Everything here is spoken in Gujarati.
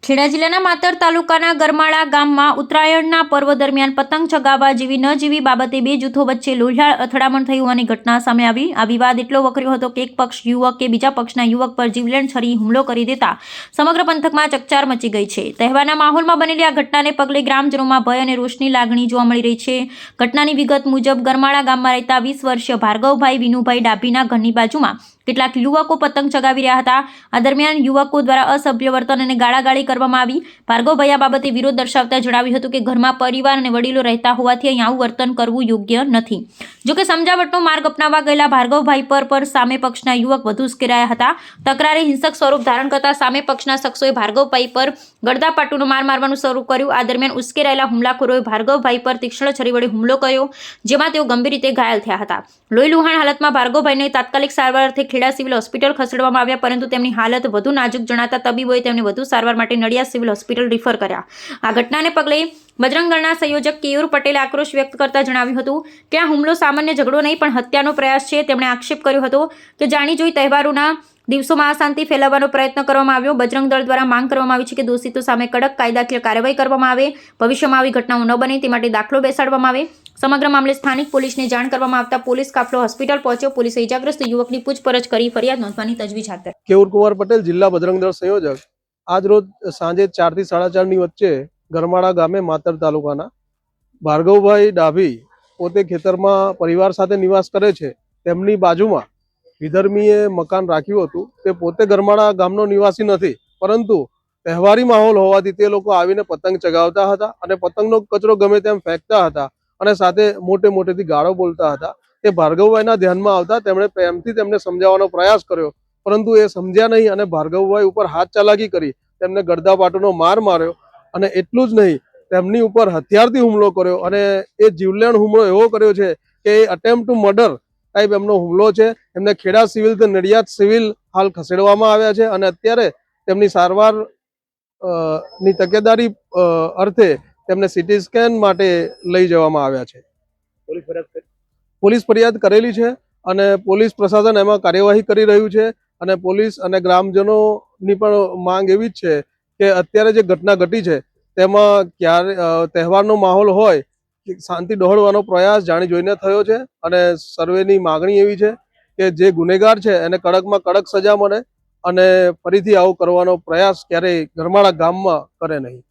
ખેડા જિલ્લાના માતર તાલુકાના ગરમાળા ગામમાં ઉત્તરાયણના પર્વ દરમિયાન પતંગ ચગાવવા જેવી ન જેવી બાબતે બે જૂથો વચ્ચે લોહિયાળ અથડામણ થઈ હોવાની ઘટના સામે આવી. આ વિવાદ એટલો વકર્યો હતો કે એક પક્ષ યુવકે બીજા પક્ષના યુવક પર જીવલેણ છરી હુમલો કરી દેતા સમગ્ર પંથકમાં ચકચાર મચી ગઈ છે. તહેવારના માહોલમાં બનેલી આ ઘટનાને પગલે ગ્રામજનોમાં ભય અને રોષની લાગણી જોવા મળી રહી છે. ઘટનાની વિગત મુજબ ગરમાળા ગામમાં રહેતા 20 વર્ષીય ભાર્ગવભાઈ વિનુભાઈ ડાભીના ઘરની બાજુમાં કેટલાક યુવકો પતંગ ચગાવી રહ્યા હતા. આ દરમિયાન યુવકો દ્વારા અસભ્ય વર્તન અને ગાળાગાળી કરવામાં આવી. ભાર્ગવભાઈ આ બાબતે વિરોધ દર્શાવતા જણાવ્યું હતું કે ઘરમાં પરિવાર અને વડીલો રહેતા હોવાથી અહીં આવું વર્તન કરવું યોગ્ય નથી. જોકે સમજાવટનો માર્ગ અપનાવવા ગયેલા ભાર્ગવભાઈ પર સામે પક્ષના યુવક વધુ ઉશ્કેરાયા હતા. તકરારે હિંસક સ્વરૂપ ધારણ કરતા સામે પક્ષના શખ્સોએ ભાર્ગવભાઈ પર ગળદાપાટુનો માર મારવાનું શરૂ કર્યું. આ દરમિયાન ઉશ્કેરાયેલા હુમલાખોરોએ ભાર્ગવભાઈ પર તીક્ષ્ણ છરી વડે હુમલો કર્યો, જેમાં તેઓ ગંભીર રીતે ઘાયલ થયા હતા. લોહીલુહાણ હાલતમાં ભાર્ગવભાઈને તાત્કાલિક સારવાર અર્થે ખેડા સિવિલ હોસ્પિટલ ખસેડવામાં આવ્યા, પરંતુ તેમની હાલત વધુ નાજુક જણાતા તબીબોએ તેમને વધુ સારવાર માટે નડિયાદ સિવિલ હોસ્પિટલ રિફર કર્યા. આ ઘટનાને પગલે બજરંગ દળના સંયોજક કેયુર પટેલે આક્રોશ વ્યક્ત કરતા જણાવ્યું હતું કે આ હુમલો સામાન્ય ઝઘડો નહીં પણ હત્યાનો પ્રયાસ છે. તેમણે આક્ષેપ કર્યો હતો કે જાણી જોઈ તહેવારોના દિવસોમાં અશાંતિ ફેલાવવાનો પ્રયત્ન કરવામાં આવ્યો. બજરંગ દળ દ્વારા માંગ કરવામાં આવી છે કે દોષિતો સામે કડક કાયદાકીય કાર્યવાહી કરવામાં આવે. ભવિષ્યમાં આવી ઘટનાઓ ન બને તે માટે દાખલો બેસાડવામાં આવે. સમગ્ર મામલે સ્થાનિક પોલીસને જાણ કરવામાં આવતા પોલીસ કાફલો હોસ્પિટલ પહોંચ્યો. પોલીસે ઇજાગ્રસ્ત યુવકની પૂછપરછ કરી ફરિયાદ નોંધવાની તજવીજ હાથ ધરી. કેયુર કુમાર પટેલ, જિલ્લા બજરંગ દળ સંયોજક. આજ રોજ સાંજે 4 થી 4:30 ની વચ્ચે ગરમાળા ગામે માતર તાલુકાના ભાર્ગવભાઈ ડાભી પોતે ખેતરમાં પરિવાર સાથે નિવાસ કરે છે. તેમની બાજુમાં વિધર્મીએ મકાન રાખ્યું હતું. તે પોતે ગરમાળા ગામનો નિવાસી નથી, પરંતુ તહેવારી માહોલ હોવાથી તે લોકો આવીને પતંગ ચગાવતા હતા અને પતંગનો કચરો ગમે તેમ ફેંકતા હતા અને સાથે મોટેથી ગાળો બોલતા હતા. તે ભાર્ગવભાઈના ધ્યાનમાં આવતા તેમણે પ્રેમથી તેમને સમજાવવાનો પ્રયાસ કર્યો, પરંતુ એ સમજ્યા નહીં અને ભાર્ગવભાઈ ઉપર હાથ ચાલાકી કરી તેમને ગળદાપાટુનો માર માર્યો. અને એટલું જ નહીં, તેમની ઉપર હથિયારથી હુમલો કર્યો અને એ જીવલેણ હુમલો એવો કર્યો છે કે એ અટેમ્પ્ટ ટુ મર્ડર ટાઈપ એમનો હુમલો છે. એમને ખેડા સિવિલ થી નડિયાદ સિવિલ હાલ ખસેડવામાં આવ્યા છે અને અત્યારે તેમની સારવાર ની તકેદારી અર્થે તેમને સીટી સ્કેન માટે લઈ જવામાં આવ્યા છે. પોલીસ ફરિયાદ કરેલી છે અને પોલીસ પ્રશાસન એમાં કાર્યવાહી કરી રહ્યું છે. અને પોલીસ અને ગ્રામજનોની પણ માંગ એવી જ છે કે અત્યારે જે ઘટના ઘટી છે તેમાં તહેવારનો માહોલ હોય, શાંતિ ડહોળવાનો પ્રયાસ જાણી જોઈને થયો છે અને સર્વેની માગણી એવી છે કે જે ગુનેગાર છે એને કડકમાં કડક સજા મળે અને ફરીથી આવું કરવાનો પ્રયાસ ક્યારેય ગરમાળા ગામમાં કરે નહીં.